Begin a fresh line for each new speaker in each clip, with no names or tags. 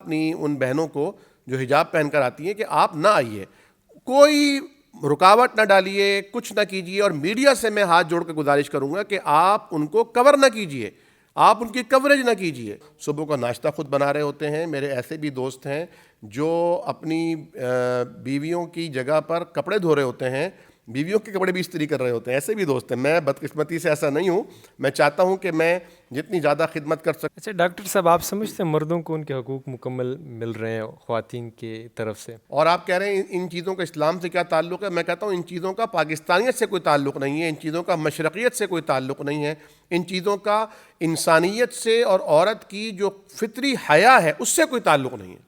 اپنی ان بہنوں کو جو حجاب پہن کر آتی ہیں کہ آپ نہ آئیے, کوئی رکاوٹ نہ ڈالیے, کچھ نہ کیجیے. اور میڈیا سے میں ہاتھ جوڑ کے گزارش کروں گا کہ آپ ان کو کور نہ کیجیے, آپ ان کی کوریج نہ کیجیے. صبح کا ناشتہ خود بنا رہے ہوتے ہیں. میرے ایسے بھی دوست ہیں جو اپنی بیویوں کی جگہ پر کپڑے دھو رہے ہوتے ہیں, بیویوں کے کپڑے بھی استری کر رہے ہوتے ہیں. ایسے بھی دوست ہیں. میں بدقسمتی سے ایسا نہیں ہوں. میں چاہتا ہوں کہ میں جتنی زیادہ خدمت کر سکوں.
اچھا ڈاکٹر صاحب, آپ سمجھتے ہیں مردوں کو ان کے حقوق مکمل مل رہے ہیں خواتین کی طرف سے؟
اور آپ کہہ رہے ہیں ان چیزوں کا اسلام سے کیا تعلق ہے؟ میں کہتا ہوں ان چیزوں کا پاکستانیت سے کوئی تعلق نہیں ہے, ان چیزوں کا مشرقیت سے کوئی تعلق نہیں ہے, ان چیزوں کا انسانیت سے اور عورت کی جو فطری حیا ہے اس سے کوئی تعلق نہیں ہے.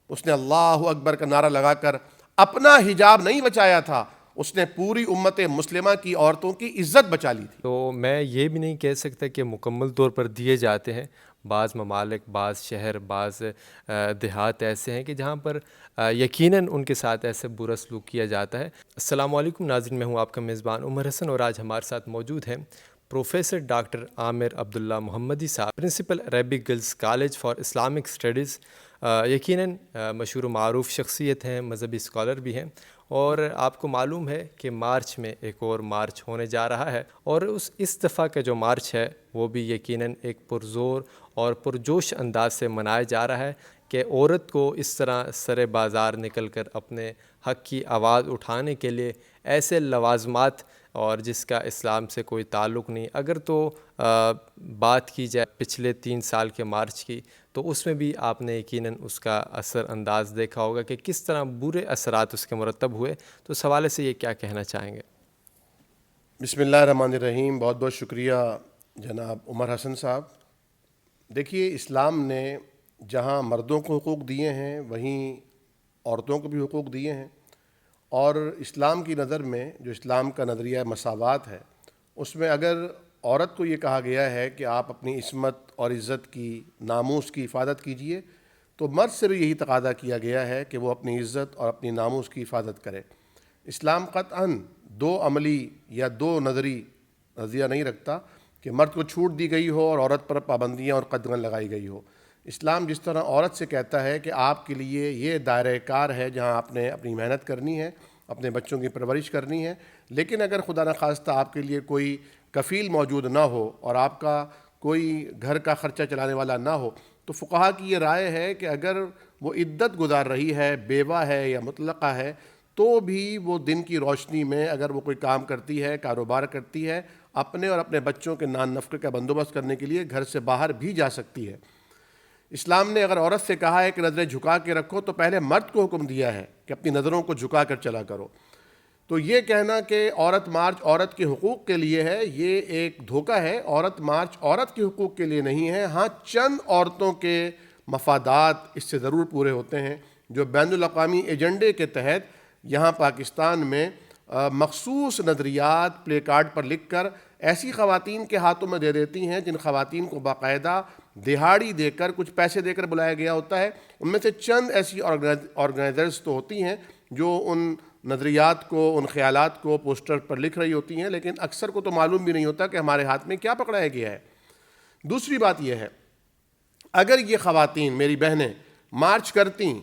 اس نے اللہ اکبر کا نعرہ لگا کر اپنا حجاب نہیں بچایا تھا, اس نے پوری امت مسلمہ کی عورتوں کی عزت بچا لی تھی.
تو میں یہ بھی نہیں کہہ سکتا کہ مکمل طور پر دیے جاتے ہیں. بعض ممالک, بعض شہر, بعض دیہات ایسے ہیں کہ جہاں پر یقیناً ان کے ساتھ ایسے برا سلوک کیا جاتا ہے. السلام علیکم ناظرین, میں ہوں آپ کا میزبان عمر حسن, اور آج ہمارے ساتھ موجود ہیں پروفیسر ڈاکٹر عامر عبداللہ محمدی صاحب, principal Arabic girls college for Islamic studies. یقیناً مشہور و معروف شخصیت ہیں, مذہبی اسکالر بھی ہیں, اور آپ کو معلوم ہے کہ مارچ میں ایک اور مارچ ہونے جا رہا ہے, اور اس دفعہ کا جو مارچ ہے وہ بھی یقیناً ایک پرزور اور پرجوش انداز سے منایا جا رہا ہے کہ عورت کو اس طرح سر بازار نکل کر اپنے حق کی آواز اٹھانے کے لیے ایسے لوازمات, اور جس کا اسلام سے کوئی تعلق نہیں. اگر تو بات کی جائے پچھلے 3 سال کے مارچ کی, تو اس میں بھی آپ نے یقیناً اس کا اثر انداز دیکھا ہوگا کہ کس طرح برے اثرات اس کے مرتب ہوئے. تو اس حوالے سے یہ کیا کہنا چاہیں گے؟
بسم اللہ الرحمن الرحیم. بہت بہت شکریہ جناب عمر حسن صاحب. دیکھیے, اسلام نے جہاں مردوں کو حقوق دیے ہیں وہیں عورتوں کو بھی حقوق دیے ہیں, اور اسلام کی نظر میں جو اسلام کا نظریہ مساوات ہے اس میں اگر عورت کو یہ کہا گیا ہے کہ آپ اپنی عصمت اور عزت کی, ناموس کی حفاظت کیجیے, تو مرد سے بھی یہی تقاضا کیا گیا ہے کہ وہ اپنی عزت اور اپنی ناموس کی حفاظت کرے. اسلام قطعاً 2 عملی یا 2 نظری نظریہ نہیں رکھتا کہ مرد کو چھوٹ دی گئی ہو اور عورت پر پابندیاں اور قدغن لگائی گئی ہو. اسلام جس طرح عورت سے کہتا ہے کہ آپ کے لیے یہ دائرہ کار ہے جہاں آپ نے اپنی محنت کرنی ہے, اپنے بچوں کی پرورش کرنی ہے, لیکن اگر خدا نخواستہ آپ کے لیے کوئی کفیل موجود نہ ہو اور آپ کا کوئی گھر کا خرچہ چلانے والا نہ ہو, تو فقہا کی یہ رائے ہے کہ اگر وہ عدت گزار رہی ہے, بیوہ ہے یا مطلقہ ہے, تو بھی وہ دن کی روشنی میں اگر وہ کوئی کام کرتی ہے, کاروبار کرتی ہے, اپنے اور اپنے بچوں کے نان نفقے کا بندوبست کرنے کے لیے گھر سے باہر بھی جا سکتی ہے. اسلام نے اگر عورت سے کہا ہے کہ نظریں جھکا کے رکھو, تو پہلے مرد کو حکم دیا ہے کہ اپنی نظروں کو جھکا کر چلا کرو. تو یہ کہنا کہ عورت مارچ عورت کے حقوق کے لیے ہے, یہ ایک دھوکہ ہے. عورت مارچ عورت کے حقوق کے لیے نہیں ہے. ہاں, چند عورتوں کے مفادات اس سے ضرور پورے ہوتے ہیں جو بین الاقوامی ایجنڈے کے تحت یہاں پاکستان میں مخصوص نظریات پلے کارڈ پر لکھ کر ایسی خواتین کے ہاتھوں میں دے دیتی ہیں جن خواتین کو باقاعدہ دہاڑی دے کر, کچھ پیسے دے کر بلایا گیا ہوتا ہے. ان میں سے چند ایسی آرگنائزرز تو ہوتی ہیں جو ان نظریات کو, ان خیالات کو پوسٹر پر لکھ رہی ہوتی ہیں, لیکن اکثر کو تو معلوم بھی نہیں ہوتا کہ ہمارے ہاتھ میں کیا پکڑایا گیا ہے. دوسری بات یہ ہے, اگر یہ خواتین میری بہنیں مارچ کرتی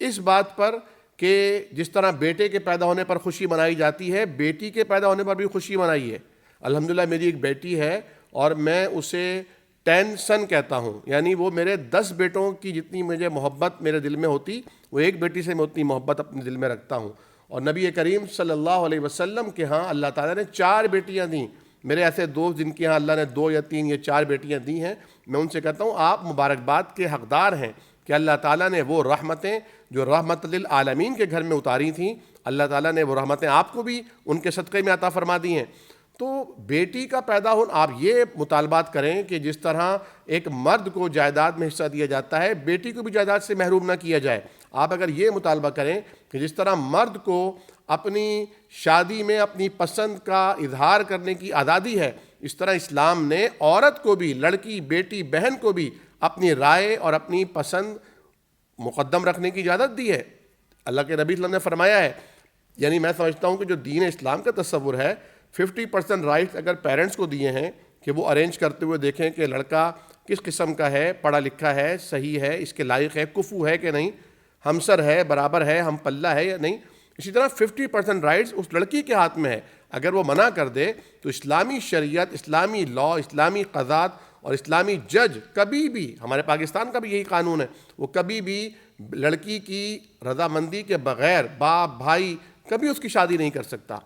اس بات پر کہ جس طرح بیٹے کے پیدا ہونے پر خوشی منائی جاتی ہے, بیٹی کے پیدا ہونے پر بھی خوشی منائی ہے. الحمدللہ میری ایک بیٹی ہے اور میں اسے 10 سن کہتا ہوں, یعنی وہ میرے 10 بیٹوں کی جتنی مجھے محبت میرے دل میں ہوتی, وہ ایک بیٹی سے میں اتنی محبت اپنے دل میں رکھتا ہوں. اور نبی کریم صلی اللہ علیہ وسلم کے ہاں اللہ تعالیٰ نے 4 بیٹیاں دیں. میرے ایسے دوست جن کے ہاں اللہ نے 2 یا 3 یا 4 بیٹیاں دی ہیں, میں ان سے کہتا ہوں آپ مبارکباد کے حقدار ہیں کہ اللہ تعالیٰ نے وہ رحمتیں جو رحمت للعالمین کے گھر میں اتاری تھیں, اللہ تعالیٰ نے وہ رحمتیں آپ کو بھی ان کے صدقے میں عطا فرما دی ہیں. تو بیٹی کا پیدا ہونا, آپ یہ مطالبات کریں کہ جس طرح ایک مرد کو جائیداد میں حصہ دیا جاتا ہے, بیٹی کو بھی جائیداد سے محروم نہ کیا جائے. آپ اگر یہ مطالبہ کریں کہ جس طرح مرد کو اپنی شادی میں اپنی پسند کا اظہار کرنے کی آزادی ہے, اس طرح اسلام نے عورت کو بھی, لڑکی, بیٹی, بہن کو بھی اپنی رائے اور اپنی پسند مقدم رکھنے کی اجازت دی ہے. اللہ کے نبی صلی اللہ علیہ وسلم نے فرمایا ہے, یعنی میں سمجھتا ہوں کہ جو دین اسلام کا تصور ہے, 50% رائٹس اگر پیرنٹس کو دیے ہیں کہ وہ ارینج کرتے ہوئے دیکھیں کہ لڑکا کس قسم کا ہے، پڑھا لکھا ہے، صحیح ہے، اس کے لائق ہے، کفو ہے کہ نہیں، ہمسر ہے، برابر ہے، ہم پلہ ہے یا نہیں. اسی طرح 50% رائٹس اس لڑکی کے ہاتھ میں ہے. اگر وہ منع کر دے تو اسلامی شریعت، اسلامی لا، اسلامی قضات اور اسلامی جج کبھی بھی، ہمارے پاکستان کا بھی یہی قانون ہے، وہ کبھی بھی لڑکی کی رضامندی کے بغیر باپ بھائی کبھی اس کی شادی نہیں کر سکتا.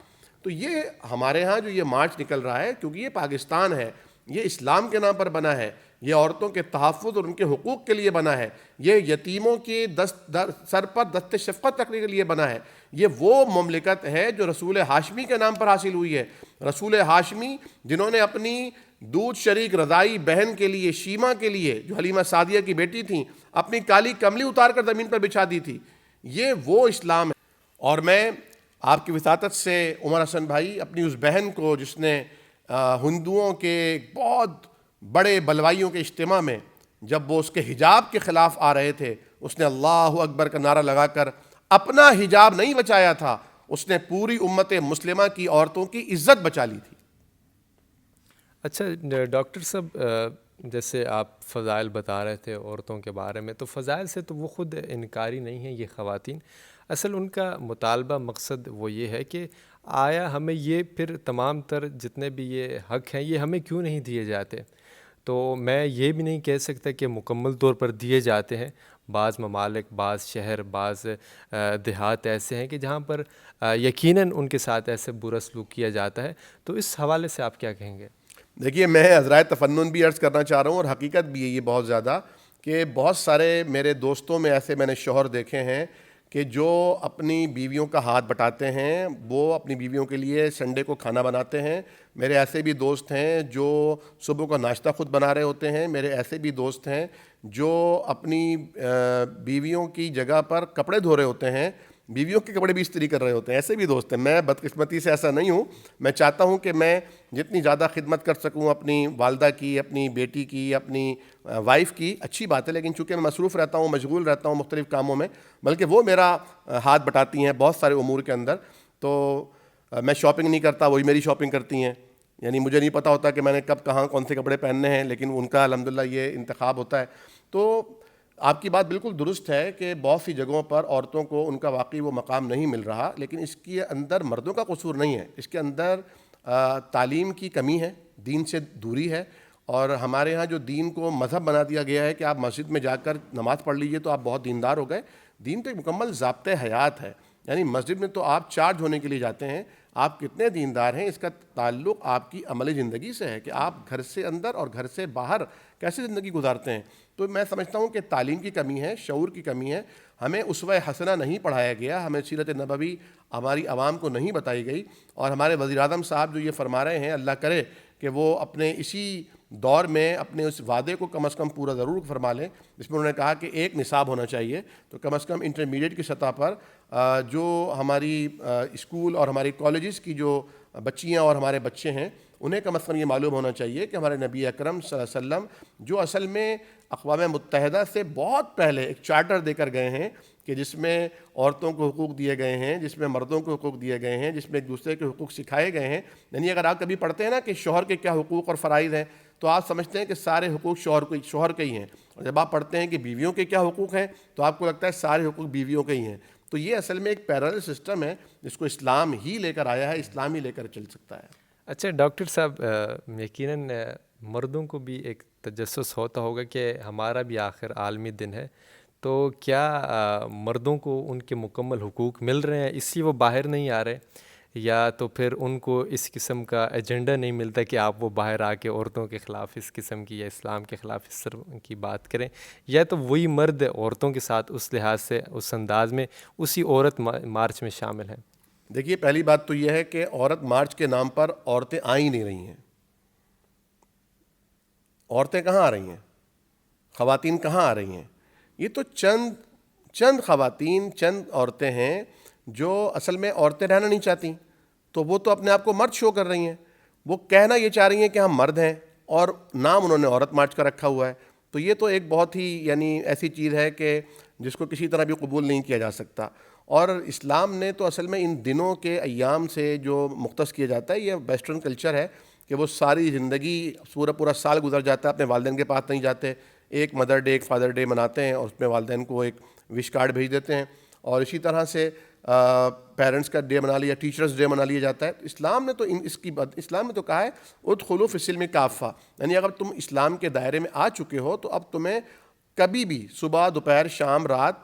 تو یہ ہمارے ہاں جو یہ مارچ نکل رہا ہے، کیونکہ یہ پاکستان ہے، یہ اسلام کے نام پر بنا ہے، یہ عورتوں کے تحفظ اور ان کے حقوق کے لیے بنا ہے، یہ یتیموں کے سر پر دست شفقت رکھنے کے لیے بنا ہے. یہ وہ مملکت ہے جو رسول ہاشمی کے نام پر حاصل ہوئی ہے. رسول ہاشمی جنہوں نے اپنی دودھ شریک رضائی بہن کے لیے، شیما کے لیے، جو حلیمہ سعدیہ کی بیٹی تھیں، اپنی کالی کملی اتار کر زمین پر بچھا دی تھی. یہ وہ اسلام ہے. اور میں آپ کی وساطت سے عمر حسن بھائی، اپنی اس بہن کو جس نے ہندوؤں کے بہت بڑے بلوائیوں کے اجتماع میں جب وہ اس کے حجاب کے خلاف آ رہے تھے، اس نے اللہ اکبر کا نعرہ لگا کر اپنا حجاب نہیں بچایا تھا، اس نے پوری امت مسلمہ کی عورتوں کی عزت بچا لی تھی.
اچھا ڈاکٹر صاحب، جیسے آپ فضائل بتا رہے تھے عورتوں کے بارے میں، تو فضائل سے تو وہ خود انکاری نہیں ہیں یہ خواتین. اصل ان کا مطالبہ مقصد وہ یہ ہے کہ آیا ہمیں یہ پھر تمام تر جتنے بھی یہ حق ہیں یہ ہمیں کیوں نہیں دیے جاتے. تو میں یہ بھی نہیں کہہ سکتا کہ مکمل طور پر دیے جاتے ہیں. بعض ممالک، بعض شہر، بعض دیہات ایسے ہیں کہ جہاں پر یقیناً ان کے ساتھ ایسے برا سلوک کیا جاتا ہے. تو اس حوالے سے آپ کیا کہیں گے؟
دیکھیے، میں عذرائے تفنن بھی عرض کرنا چاہ رہا ہوں، اور حقیقت بھی ہے یہ بہت زیادہ، کہ بہت سارے میرے دوستوں میں ایسے میں نے شوہر دیکھے ہیں کہ جو اپنی بیویوں کا ہاتھ بٹاتے ہیں، وہ اپنی بیویوں کے لیے سنڈے کو کھانا بناتے ہیں. میرے ایسے بھی دوست ہیں جو صبح کا ناشتہ خود بنا رہے ہوتے ہیں. میرے ایسے بھی دوست ہیں جو اپنی بیویوں کی جگہ پر کپڑے دھو رہے ہوتے ہیں، بیویوں کے کپڑے بھی استری کر رہے ہوتے ہیں. ایسے بھی دوست ہیں. میں بدقسمتی سے ایسا نہیں ہوں. میں چاہتا ہوں کہ میں جتنی زیادہ خدمت کر سکوں اپنی والدہ کی، اپنی بیٹی کی، اپنی وائف کی، اچھی بات ہے. لیکن چونکہ میں مصروف رہتا ہوں، مشغول رہتا ہوں مختلف کاموں میں، بلکہ وہ میرا ہاتھ بٹاتی ہیں بہت سارے امور کے اندر. تو میں شاپنگ نہیں کرتا، وہی میری شاپنگ کرتی ہیں. یعنی مجھے نہیں پتہ ہوتا کہ میں نے کب کہاں کون سے کپڑے پہننے ہیں، لیکن ان کا الحمدللہ یہ انتخاب ہوتا ہے. تو آپ کی بات بالکل درست ہے کہ بہت سی جگہوں پر عورتوں کو ان کا واقعی وہ مقام نہیں مل رہا، لیکن اس کے اندر مردوں کا قصور نہیں ہے. اس کے اندر تعلیم کی کمی ہے، دین سے دوری ہے. اور ہمارے ہاں جو دین کو مذہب بنا دیا گیا ہے کہ آپ مسجد میں جا کر نماز پڑھ لیجئے تو آپ بہت دیندار ہو گئے. دین تو ایک مکمل ضابطۂ حیات ہے. یعنی مسجد میں تو آپ چارج ہونے کے لیے جاتے ہیں. آپ کتنے دیندار ہیں اس کا تعلق آپ کی عملی زندگی سے ہے کہ آپ گھر سے اندر اور گھر سے باہر کیسے زندگی گزارتے ہیں. تو میں سمجھتا ہوں کہ تعلیم کی کمی ہے، شعور کی کمی ہے. ہمیں اسوہ حسنہ نہیں پڑھایا گیا، ہمیں سیرت نبوی ہماری عوام کو نہیں بتائی گئی. اور ہمارے وزیر اعظم صاحب جو یہ فرما رہے ہیں، اللہ کرے کہ وہ اپنے اسی دور میں اپنے اس وعدے کو کم از کم پورا ضرور فرما لیں جس میں انہوں نے کہا کہ ایک نصاب ہونا چاہیے. تو کم از کم انٹرمیڈیٹ کی سطح پر جو ہماری اسکول اور ہماری کالجز کی جو بچیاں اور ہمارے بچے ہیں، انہیں کم از کم یہ معلوم ہونا چاہیے کہ ہمارے نبی اکرم صلی اللہ علیہ وسلم جو اصل میں اقوام متحدہ سے بہت پہلے ایک چارٹر دے کر گئے ہیں کہ جس میں عورتوں کو حقوق دیے گئے ہیں، جس میں مردوں کو حقوق دیے گئے ہیں، جس میں ایک دوسرے کے حقوق سکھائے گئے ہیں. یعنی اگر آپ کبھی پڑھتے ہیں نا کہ شوہر کے کیا حقوق اور فرائض ہیں، تو آپ سمجھتے ہیں کہ سارے حقوق شوہر کے ہی ہیں. اور جب آپ پڑھتے ہیں کہ بیویوں کے کیا حقوق ہیں تو آپ کو لگتا ہے سارے حقوق بیویوں کے ہی ہیں. تو یہ اصل میں ایک پیرالل سسٹم ہے جس کو اسلام ہی لے کر آیا ہے، اسلام ہی لے کر چل سکتا ہے.
اچھا ڈاکٹر صاحب، یقیناً مردوں کو بھی ایک تجسس ہوتا ہوگا کہ ہمارا بھی آخر عالمی دن ہے، تو کیا مردوں کو ان کے مکمل حقوق مل رہے ہیں اس لیے وہ باہر نہیں آ رہے، یا تو پھر ان کو اس قسم کا ایجنڈا نہیں ملتا کہ آپ وہ باہر آ کے عورتوں کے خلاف اس قسم کی یا اسلام کے خلاف اس طرح کی بات کریں، یا تو وہی مرد عورتوں کے ساتھ اس لحاظ سے اس انداز میں اسی عورت مارچ میں شامل ہیں؟
دیکھیے، پہلی بات تو یہ ہے کہ عورت مارچ کے نام پر عورتیں آ ہی نہیں رہی ہیں. عورتیں کہاں آ رہی ہیں؟ خواتین کہاں آ رہی ہیں؟ یہ تو چند خواتین، چند عورتیں ہیں جو اصل میں عورتیں رہنا نہیں چاہتی. تو وہ تو اپنے آپ کو مرد شو کر رہی ہیں. وہ کہنا یہ چاہ رہی ہیں کہ ہم مرد ہیں اور نام انہوں نے عورت مارچ کا رکھا ہوا ہے. تو یہ تو ایک بہت ہی یعنی ایسی چیز ہے کہ جس کو کسی طرح بھی قبول نہیں کیا جا سکتا. اور اسلام نے تو اصل میں ان دنوں کے ایام سے جو مختص کیا جاتا ہے، یہ ویسٹرن کلچر ہے کہ وہ ساری زندگی پورا سال گزر جاتا ہے اپنے والدین کے پاس نہیں جاتے، ایک مدر ڈے ایک فادر ڈے مناتے ہیں اور اس میں والدین کو ایک وش کارڈ بھیج دیتے ہیں، اور اسی طرح سے پیرنٹس کا ڈے منا لیا، ٹیچرز ڈے منا لیا جاتا ہے۔ اسلام نے تو اسلام نے تو کہا ہے ادخلوا فی السلم کافہ، یعنی اگر تم اسلام کے دائرے میں آ چکے ہو تو اب تمہیں کبھی بھی صبح دوپہر شام رات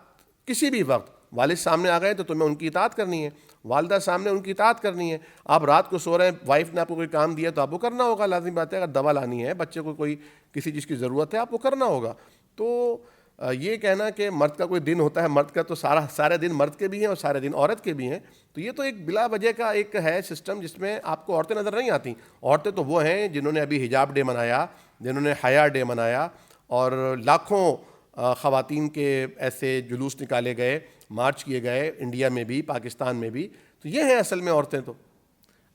کسی بھی وقت والد سامنے آ گئے تو تمہیں ان کی اطاعت کرنی ہے، والدہ سامنے ان کی اطاعت کرنی ہے۔ آپ رات کو سو رہے ہیں، وائف نے آپ کو کوئی کام دیا تو آپ کو کرنا ہوگا، لازمی بات ہے۔ اگر دوا لانی ہے، بچے کو کوئی کسی چیز کی ضرورت ہے، آپ کو کرنا ہوگا۔ تو یہ کہنا کہ مرد کا کوئی دن ہوتا ہے، مرد کا تو سارے دن مرد کے بھی ہیں اور سارے دن عورت کے بھی ہیں، تو یہ تو ایک بلا وجہ کا ایک ہے سسٹم جس میں آپ کو عورتیں نظر نہیں آتی۔ عورتیں تو وہ ہیں جنہوں نے ابھی حجاب ڈے منایا، جنہوں نے حیا ڈے منایا، اور لاکھوں خواتین کے ایسے جلوس نکالے گئے، مارچ کیے گئے انڈیا میں بھی پاکستان میں بھی، تو یہ ہیں اصل میں عورتیں تو۔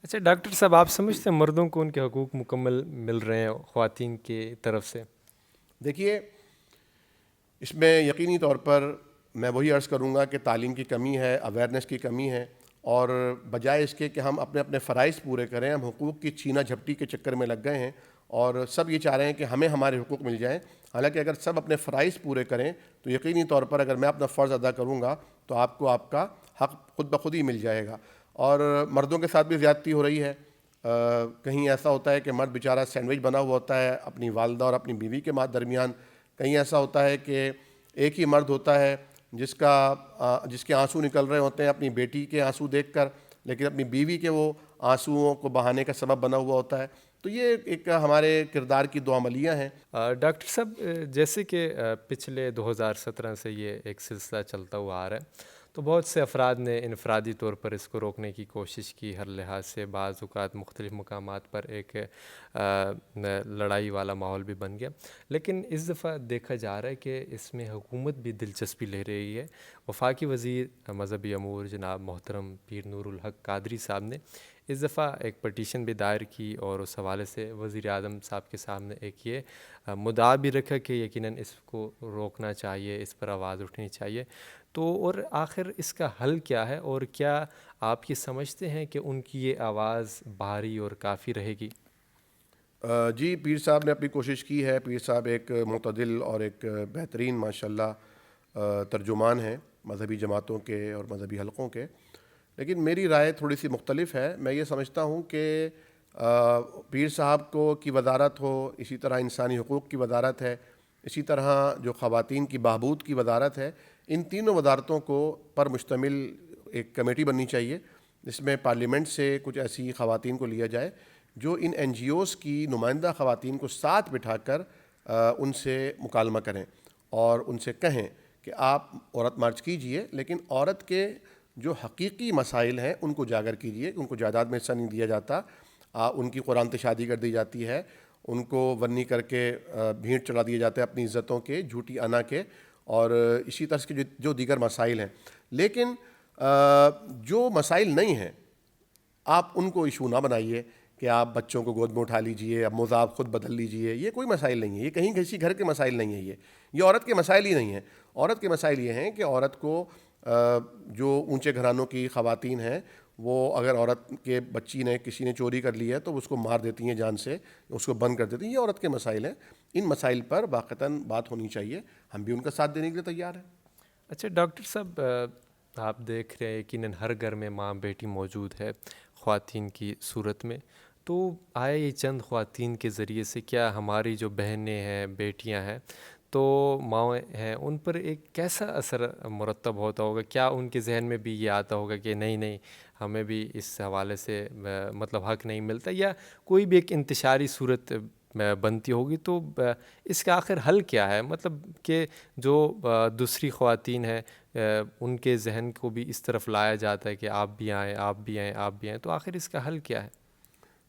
اچھا ڈاکٹر صاحب، آپ سمجھتے ہیں مردوں کو ان کے حقوق مکمل مل رہے ہیں خواتین کی طرف سے؟
دیکھیے، اس میں یقینی طور پر میں وہی عرض کروں گا کہ تعلیم کی کمی ہے، اویئرنیس کی کمی ہے، اور بجائے اس کے کہ ہم اپنے اپنے فرائض پورے کریں، ہم حقوق کی چھینا جھپٹی کے چکر میں لگ گئے ہیں اور سب یہ چاہ رہے ہیں کہ ہمیں ہمارے حقوق مل جائیں۔ حالانکہ اگر سب اپنے فرائض پورے کریں تو یقینی طور پر اگر میں اپنا فرض ادا کروں گا تو آپ کو آپ کا حق خود بخود ہی مل جائے گا۔ اور مردوں کے ساتھ بھی زیادتی ہو رہی ہے، کہیں ایسا ہوتا ہے کہ مرد بیچارہ سینڈوچ بنا ہوا ہوتا ہے اپنی والدہ اور اپنی بیوی کے درمیان، کہیں ایسا ہوتا ہے کہ ایک ہی مرد ہوتا ہے جس کے آنسو نکل رہے ہوتے ہیں اپنی بیٹی کے آنسو دیکھ کر، لیکن اپنی بیوی کے وہ آنسوؤں کو بہانے کا سبب بنا ہوا ہوتا ہے۔ تو یہ ایک ہمارے کردار کی دو عملیاں ہیں۔
ڈاکٹر صاحب، جیسے کہ پچھلے 2017 سے یہ ایک سلسلہ چلتا ہوا آ رہا ہے، تو بہت سے افراد نے انفرادی طور پر اس کو روکنے کی کوشش کی، ہر لحاظ سے بعض اوقات مختلف مقامات پر ایک لڑائی والا ماحول بھی بن گیا، لیکن اس دفعہ دیکھا جا رہا ہے کہ اس میں حکومت بھی دلچسپی لے رہی ہے۔ وفاقی وزیر مذہبی امور جناب محترم پیر نور الحق قادری صاحب نے اس دفعہ ایک پٹیشن بھی دائر کی اور اس حوالے سے وزیر اعظم صاحب کے سامنے ایک یہ مدعا بھی رکھا کہ یقیناً اس کو روکنا چاہیے، اس پر آواز اٹھنی چاہیے۔ تو اور آخر اس کا حل کیا ہے، اور کیا آپ یہ سمجھتے ہیں کہ ان کی یہ آواز بھاری اور کافی رہے گی؟
جی، پیر صاحب نے اپنی کوشش کی ہے۔ پیر صاحب ایک معتدل اور ایک بہترین ماشاءاللہ ترجمان ہیں مذہبی جماعتوں کے اور مذہبی حلقوں کے، لیکن میری رائے تھوڑی سی مختلف ہے۔ میں یہ سمجھتا ہوں کہ پیر صاحب کی وزارت ہو، اسی طرح انسانی حقوق کی وزارت ہے، اسی طرح جو خواتین کی بہبود کی وزارت ہے، ان تینوں وزارتوں پر مشتمل ایک کمیٹی بننی چاہیے جس میں پارلیمنٹ سے کچھ ایسی خواتین کو لیا جائے جو ان این جی اوز کی نمائندہ خواتین کو ساتھ بٹھا کر ان سے مکالمہ کریں اور ان سے کہیں کہ آپ عورت مارچ کیجئے، لیکن عورت کے جو حقیقی مسائل ہیں ان کو اجاگر کیجئے۔ ان کو جائیداد میں حصہ نہیں دیا جاتا، ان کی قرآن شادی کر دی جاتی ہے، ان کو ونی کر کے بھینٹ چڑھا دیے جاتے ہیں اپنی عزتوں کے، جھوٹی انا کے، اور اسی طرح کے جو دیگر مسائل ہیں۔ لیکن جو مسائل نہیں ہیں آپ ان کو ایشو نہ بنائیے کہ آپ بچوں کو گود میں اٹھا لیجئے، اب موضوع خود بدل لیجئے۔ یہ کوئی مسائل نہیں ہے، یہ کہیں کسی گھر کے مسائل نہیں ہیں، یہ عورت کے مسائل ہی نہیں ہیں۔ عورت کے مسائل یہ ہیں کہ عورت کو جو اونچے گھرانوں کی خواتین ہیں وہ اگر عورت کے بچی نے کسی نے چوری کر لی ہے تو اس کو مار دیتی ہیں جان سے، اس کو بند کر دیتی ہیں۔ یہ عورت کے مسائل ہیں، ان مسائل پر واقعتاً بات ہونی چاہیے، ہم بھی ان کا ساتھ دینے کے لیے تیار ہیں۔
اچھا ڈاکٹر صاحب، آپ دیکھ رہے ہیں یقیناً ہر گھر میں ماں بیٹی موجود ہے خواتین کی صورت میں، تو آیا یہ چند خواتین کے ذریعے سے کیا ہماری جو بہنیں ہیں، بیٹیاں ہیں، تو ماؤں ہیں، ان پر ایک کیسا اثر مرتب ہوتا ہوگا؟ کیا ان کے ذہن میں بھی یہ آتا ہوگا کہ نہیں نہیں ہمیں بھی اس حوالے سے مطلب حق نہیں ملتا، یا کوئی بھی ایک انتشاری صورت بنتی ہوگی؟ تو اس کا آخر حل کیا ہے؟ مطلب کہ جو دوسری خواتین ہیں ان کے ذہن کو بھی اس طرف لایا جاتا ہے کہ آپ بھی آئیں، آپ بھی آئیں، آپ بھی آئیں، تو آخر اس کا حل کیا ہے؟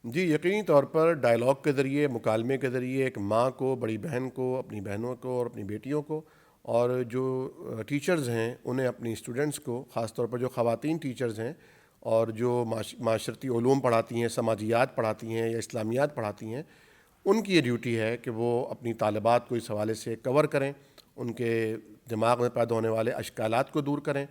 جی، یقینی طور پر ڈائلاگ کے ذریعے، مکالمے کے ذریعے ایک ماں کو، بڑی بہن کو، اپنی بہنوں کو اور اپنی بیٹیوں کو، اور جو ٹیچرز ہیں انہیں اپنی اسٹوڈنٹس کو، خاص طور پر جو خواتین ٹیچرز ہیں اور جو معاشرتی علوم پڑھاتی ہیں، سماجیات پڑھاتی ہیں یا اسلامیات پڑھاتی ہیں، ان کی یہ ڈیوٹی ہے کہ وہ اپنی طالبات کو اس حوالے سے کور کریں، ان کے دماغ میں پیدا ہونے والے اشکالات کو دور کریں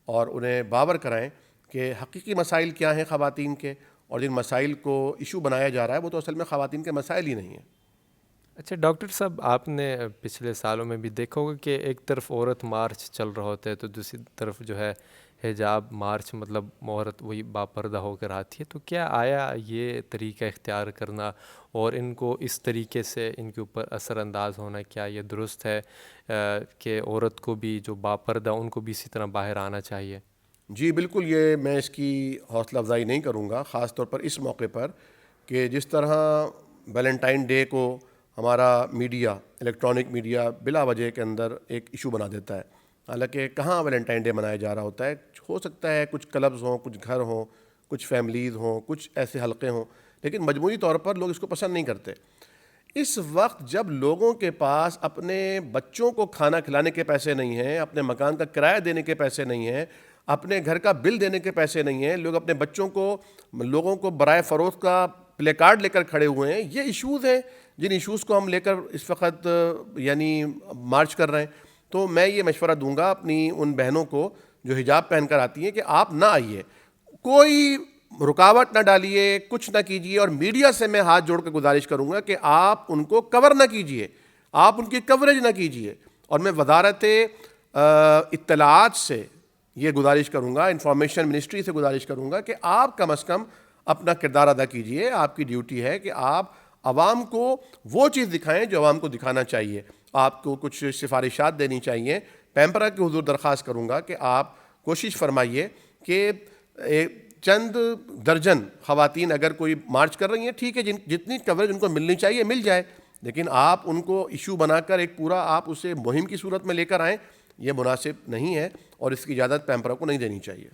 اور انہیں باور کرائیں کہ حقیقی مسائل کیا ہیں خواتین کے، اور جن مسائل کو ایشو بنایا جا رہا ہے وہ تو اصل میں خواتین کے مسائل ہی نہیں ہیں۔
اچھا ڈاکٹر صاحب، آپ نے پچھلے سالوں میں بھی دیکھا ہوگا کہ ایک طرف عورت مارچ چل رہا ہوتا ہے تو دوسری طرف جو ہے حجاب مارچ، مطلب عورت وہی باپردہ ہو کر آتی ہے، تو کیا آیا یہ طریقہ اختیار کرنا اور ان کو اس طریقے سے ان کے اوپر اثر انداز ہونا، کیا یہ درست ہے کہ عورت کو بھی جو باپردہ ان کو بھی اسی طرح باہر آنا چاہیے؟
جی بالکل، یہ میں اس کی حوصلہ افزائی نہیں کروں گا، خاص طور پر اس موقع پر کہ جس طرح ویلنٹائن ڈے کو ہمارا میڈیا، الیکٹرانک میڈیا بلا وجہ کے اندر ایک ایشو بنا دیتا ہے، حالانکہ کہاں ویلنٹائن ڈے منایا جا رہا ہوتا ہے۔ ہو سکتا ہے کچھ کلبز ہوں، کچھ گھر ہوں، کچھ فیملیز ہوں، کچھ ایسے حلقے ہوں، لیکن مجموعی طور پر لوگ اس کو پسند نہیں کرتے۔ اس وقت جب لوگوں کے پاس اپنے بچوں کو کھانا کھلانے کے پیسے نہیں ہیں، اپنے مکان کا کرایہ دینے کے پیسے نہیں ہیں، اپنے گھر کا بل دینے کے پیسے نہیں ہیں، لوگ اپنے بچوں کو، لوگوں کو برائے فروخت کا پلے کارڈ لے کر کھڑے ہوئے ہیں، یہ ایشوز ہیں جن ایشوز کو ہم لے کر اس وقت یعنی مارچ کر رہے ہیں۔ تو میں یہ مشورہ دوں گا اپنی ان بہنوں کو جو حجاب پہن کر آتی ہیں کہ آپ نہ آئیے، کوئی رکاوٹ نہ ڈالیے، کچھ نہ کیجیے، اور میڈیا سے میں ہاتھ جوڑ کے گزارش کروں گا کہ آپ ان کو کور نہ کیجیے، آپ ان کی کوریج نہ کیجیے، اور میں وزارت اطلاعات سے یہ گزارش کروں گا، انفارمیشن منسٹری سے گزارش کروں گا کہ آپ کم از کم اپنا کردار ادا کیجیے۔ آپ کی ڈیوٹی ہے کہ آپ عوام کو وہ چیز دکھائیں جو عوام کو دکھانا چاہیے، آپ کو کچھ سفارشات دینی چاہیے۔ پیمپرا کے حضور درخواست کروں گا کہ آپ کوشش فرمائیے کہ چند درجن خواتین اگر کوئی مارچ کر رہی ہیں، ٹھیک ہے، جتنی کوریج ان کو ملنی چاہیے مل جائے، لیکن آپ ان کو ایشو بنا کر ایک پورا آپ اسے مہم کی صورت میں لے کر آئیں، یہ مناسب نہیں ہے اور اس کی اجازت پیمپرا کو نہیں دینی چاہیے۔